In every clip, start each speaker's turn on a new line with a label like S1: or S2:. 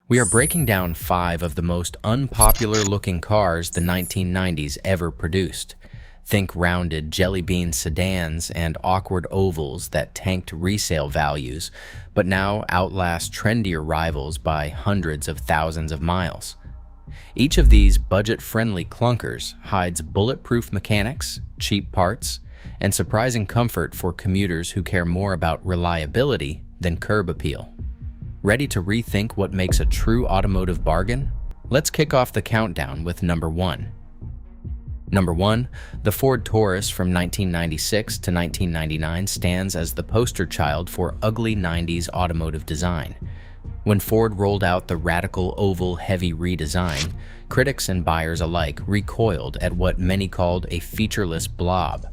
S1: We are breaking down 5 of the most unpopular looking cars the 1990s ever produced. Think rounded jelly bean sedans and awkward ovals that tanked resale values, but now outlast trendier rivals by hundreds of thousands of miles. Each of these budget-friendly clunkers hides bulletproof mechanics, cheap parts, and surprising comfort for commuters who care more about reliability than curb appeal. Ready to rethink what makes a true automotive bargain? Let's kick off the countdown with number 1. Number 1, the Ford Taurus from 1996 to 1999 stands as the poster child for ugly 90s automotive design. When Ford rolled out the radical oval heavy redesign, critics and buyers alike recoiled at what many called a featureless blob.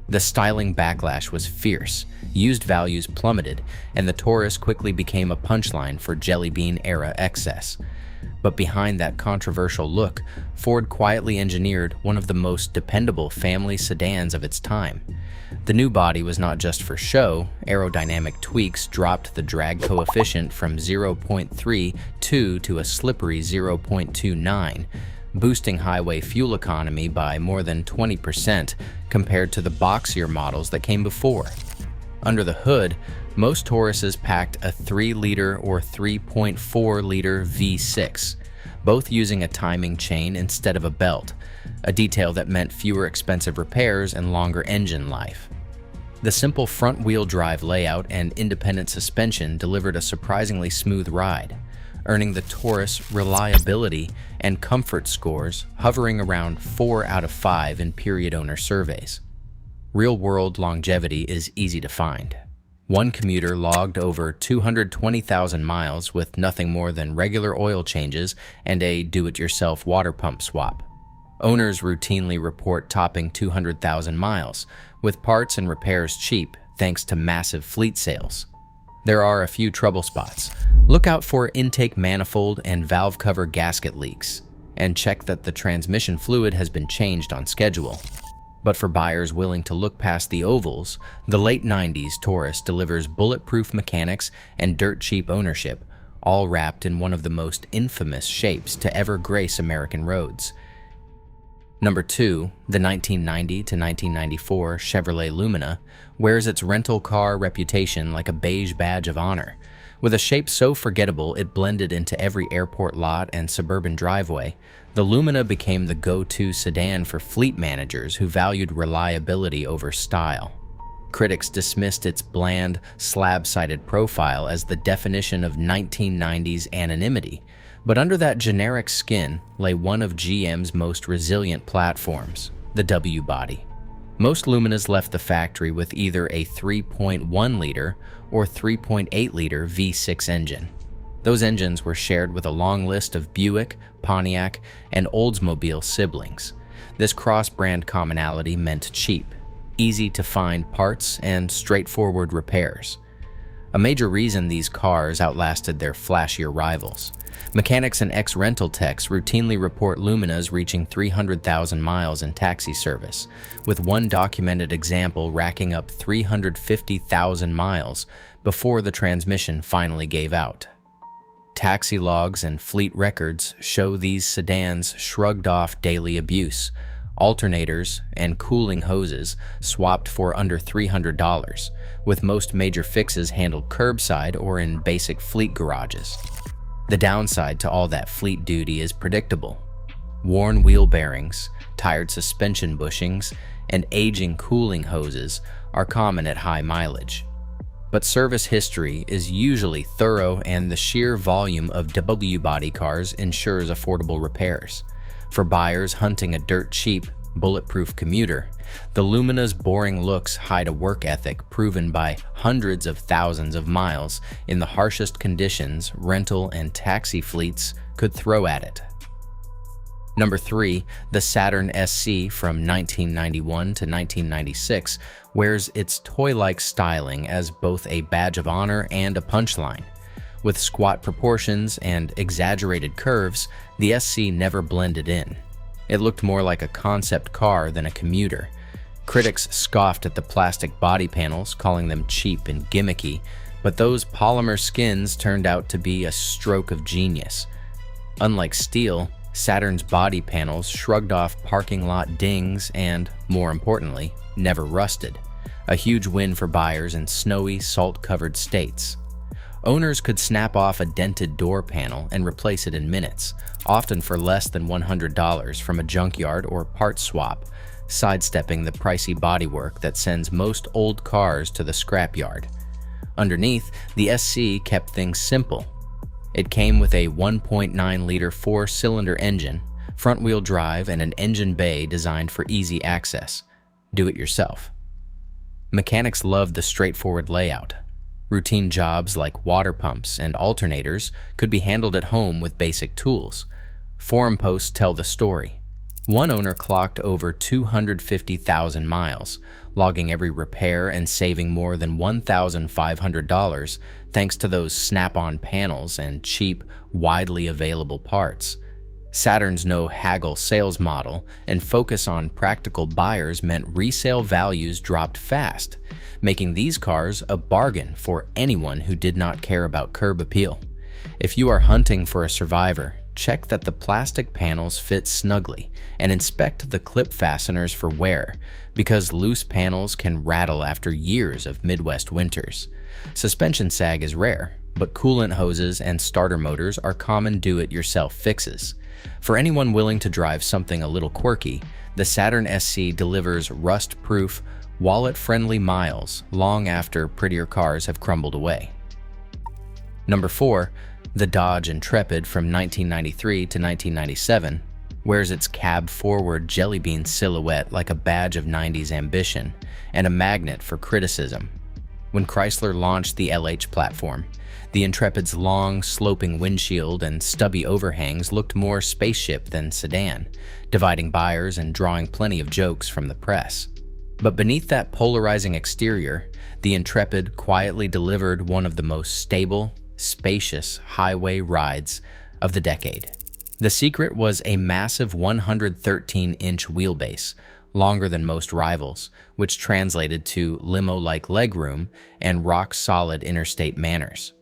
S1: The styling backlash was fierce, used values plummeted, and the Taurus quickly became a punchline for Jelly Bean-era excess. But behind that controversial look, Ford quietly engineered one of the most dependable family sedans of its time. The new body was not just for show. Aerodynamic tweaks dropped the drag coefficient from 0.32 to a slippery 0.29, boosting highway fuel economy by more than 20% compared to the boxier models that came before. Under the hood, most Tauruses packed a 3-liter or 3.4-liter V6, both using a timing chain instead of a belt, a detail that meant fewer expensive repairs and longer engine life. The simple front-wheel drive layout and independent suspension delivered a surprisingly smooth ride, earning the Taurus reliability and comfort scores hovering around 4 out of 5 in period owner surveys. Real-world longevity is easy to find. One commuter logged over 220,000 miles with nothing more than regular oil changes and a do-it-yourself water pump swap. Owners routinely report topping 200,000 miles, with parts and repairs cheap thanks to massive fleet sales. There are a few trouble spots. Look out for intake manifold and valve cover gasket leaks, and check that the transmission fluid has been changed on schedule. But for buyers willing to look past the ovals, the late 90s Taurus delivers bulletproof mechanics and dirt-cheap ownership, all wrapped in one of the most infamous shapes to ever grace American roads. Number 2, the 1990 to 1994 Chevrolet Lumina wears its rental car reputation like a beige badge of honor. With a shape so forgettable it blended into every airport lot and suburban driveway, the Lumina became the go-to sedan for fleet managers who valued reliability over style. Critics dismissed its bland, slab-sided profile as the definition of 1990s anonymity, but under that generic skin lay one of GM's most resilient platforms, the W-body. Most Luminas left the factory with either a 3.1-liter or 3.8-liter V6 engine. Those engines were shared with a long list of Buick, Pontiac, and Oldsmobile siblings. This cross-brand commonality meant cheap, easy-to-find parts, and straightforward repairs. A major reason these cars outlasted their flashier rivals. Mechanics and ex-rental techs routinely report Luminas reaching 300,000 miles in taxi service, with one documented example racking up 350,000 miles before the transmission finally gave out. Taxi logs and fleet records show these sedans shrugged off daily abuse, alternators and cooling hoses swapped for under $300, with most major fixes handled curbside or in basic fleet garages. The downside to all that fleet duty is predictable. Worn wheel bearings, tired suspension bushings, and aging cooling hoses are common at high mileage. But service history is usually thorough, and the sheer volume of W-body cars ensures affordable repairs. For buyers hunting a dirt-cheap, bulletproof commuter, the Lumina's boring looks hide a work ethic proven by hundreds of thousands of miles in the harshest conditions rental and taxi fleets could throw at it. Number 3, the Saturn SC from 1991 to 1996 wears its toy-like styling as both a badge of honor and a punchline. With squat proportions and exaggerated curves, the SC never blended in. It looked more like a concept car than a commuter. Critics scoffed at the plastic body panels, calling them cheap and gimmicky, But those polymer skins turned out to be a stroke of genius. Unlike steel, Saturn's body panels shrugged off parking lot dings and, more importantly, never rusted. A huge win for buyers in snowy, salt-covered states. Owners could snap off a dented door panel and replace it in minutes, often for less than $100 from a junkyard or parts swap, sidestepping the pricey bodywork that sends most old cars to the scrapyard. Underneath, the SC kept things simple. It came with a 1.9-liter four-cylinder engine, front-wheel drive, and an engine bay designed for easy access. Do it yourself. Mechanics loved the straightforward layout. Routine jobs like water pumps and alternators could be handled at home with basic tools. Forum posts tell the story. One owner clocked over 250,000 miles, logging every repair and saving more than $1,500 thanks to those snap-on panels and cheap, widely available parts. Saturn's no-haggle sales model and focus on practical buyers meant resale values dropped fast, making these cars a bargain for anyone who did not care about curb appeal. If you are hunting for a survivor, check that the plastic panels fit snugly and inspect the clip fasteners for wear, because loose panels can rattle after years of Midwest winters. Suspension sag is rare, but coolant hoses and starter motors are common do-it-yourself fixes. For anyone willing to drive something a little quirky, the Saturn SC delivers rust-proof, wallet-friendly miles long after prettier cars have crumbled away. Number 4. The Dodge Intrepid from 1993 to 1997 wears its cab-forward jelly bean silhouette like a badge of 90s ambition and a magnet for criticism. When Chrysler launched the LH platform, the Intrepid's long, sloping windshield and stubby overhangs looked more spaceship than sedan, dividing buyers and drawing plenty of jokes from the press. But beneath that polarizing exterior, the Intrepid quietly delivered one of the most stable, spacious highway rides of the decade. The secret was a massive 113-inch wheelbase, longer than most rivals, which translated to limo-like legroom and rock-solid interstate manners.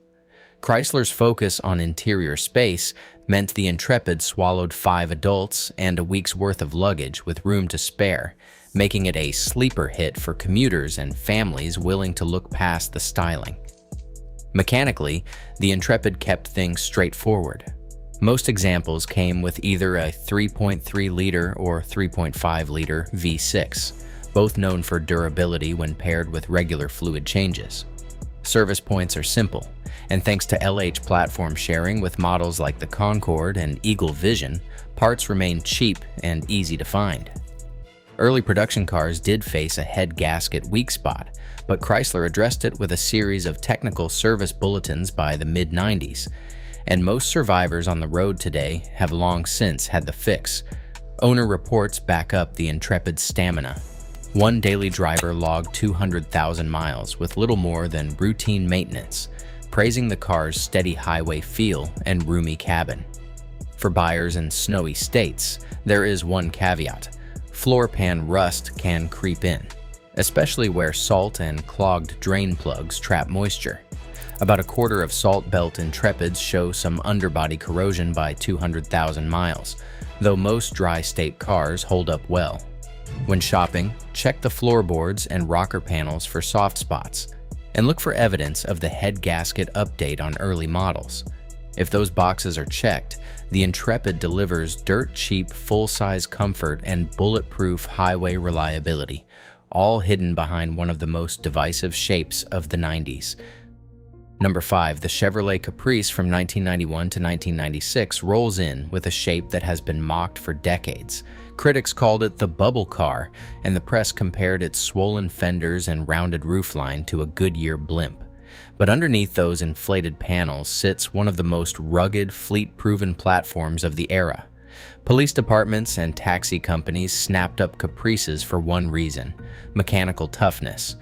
S1: Chrysler's focus on interior space meant the Intrepid swallowed 5 adults and a week's worth of luggage with room to spare, making it a sleeper hit for commuters and families willing to look past the styling. Mechanically, the Intrepid kept things straightforward. Most examples came with either a 3.3-liter or 3.5-liter V6, both known for durability when paired with regular fluid changes. Service points are simple, and thanks to LH platform sharing with models like the Concorde and Eagle Vision, parts remain cheap and easy to find. Early production cars did face a head gasket weak spot, but Chrysler addressed it with a series of technical service bulletins by the mid-90s, and most survivors on the road today have long since had the fix. Owner reports back up the Intrepid's stamina. One daily driver logged 200,000 miles with little more than routine maintenance, praising the car's steady highway feel and roomy cabin. For buyers in snowy states, there is one caveat. Floor pan rust can creep in, especially where salt and clogged drain plugs trap moisture. About a quarter of salt belt Intrepids show some underbody corrosion by 200,000 miles, though most dry state cars hold up well. When shopping, check the floorboards and rocker panels for soft spots, and look for evidence of the head gasket update on early models. If those boxes are checked, the Intrepid delivers dirt-cheap full-size comfort and bulletproof highway reliability, all hidden behind one of the most divisive shapes of the 90s. Number 5, the Chevrolet Caprice from 1991 to 1996 rolls in with a shape that has been mocked for decades. Critics called it the bubble car, and the press compared its swollen fenders and rounded roofline to a Goodyear blimp. But underneath those inflated panels sits one of the most rugged, fleet-proven platforms of the era. Police departments and taxi companies snapped up Caprices for one reason: mechanical toughness.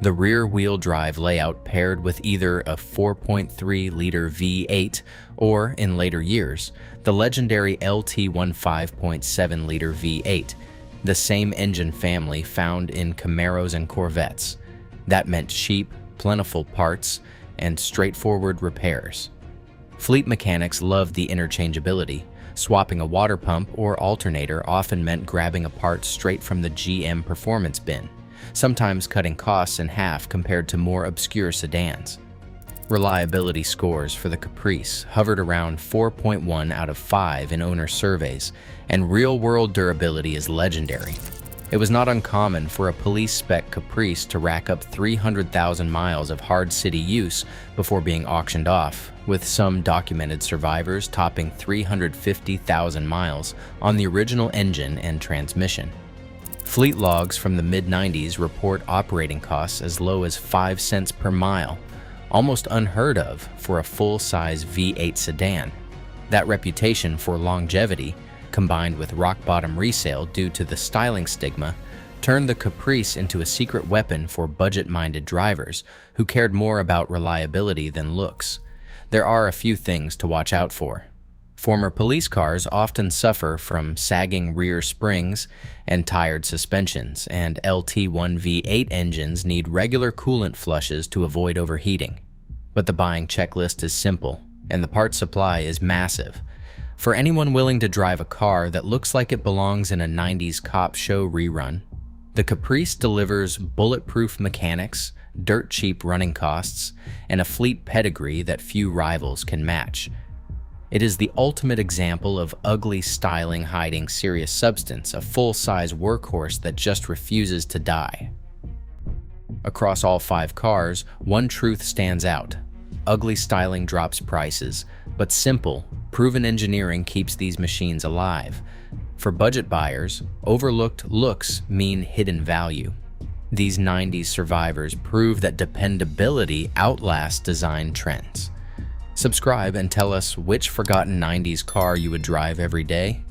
S1: The rear-wheel drive layout paired with either a 4.3-liter V8 or, in later years, the legendary LT1 5.7-liter V8, the same engine family found in Camaros and Corvettes. That meant cheap, plentiful parts and straightforward repairs. Fleet mechanics loved the interchangeability. Swapping a water pump or alternator often meant grabbing a part straight from the GM performance bin, sometimes cutting costs in half compared to more obscure sedans. Reliability scores for the Caprice hovered around 4.1 out of 5 in owner surveys, and real-world durability is legendary. It was not uncommon for a police-spec Caprice to rack up 300,000 miles of hard city use before being auctioned off, with some documented survivors topping 350,000 miles on the original engine and transmission. Fleet logs from the mid-90s report operating costs as low as 5 cents per mile, almost unheard of for a full-size V8 sedan. That reputation for longevity, combined with rock-bottom resale due to the styling stigma, turned the Caprice into a secret weapon for budget-minded drivers who cared more about reliability than looks. There are a few things to watch out for. Former police cars often suffer from sagging rear springs and tired suspensions, and LT1 V8 engines need regular coolant flushes to avoid overheating. But the buying checklist is simple, and the part supply is massive. For anyone willing to drive a car that looks like it belongs in a 90s cop show rerun, the Caprice delivers bulletproof mechanics, dirt-cheap running costs, and a fleet pedigree that few rivals can match. It is the ultimate example of ugly styling hiding serious substance, a full-size workhorse that just refuses to die. Across all 5 cars, one truth stands out. Ugly styling drops prices, but simple, proven engineering keeps these machines alive. For budget buyers, overlooked looks mean hidden value. These 90s survivors prove that dependability outlasts design trends. Subscribe and tell us which forgotten 90s car you would drive every day.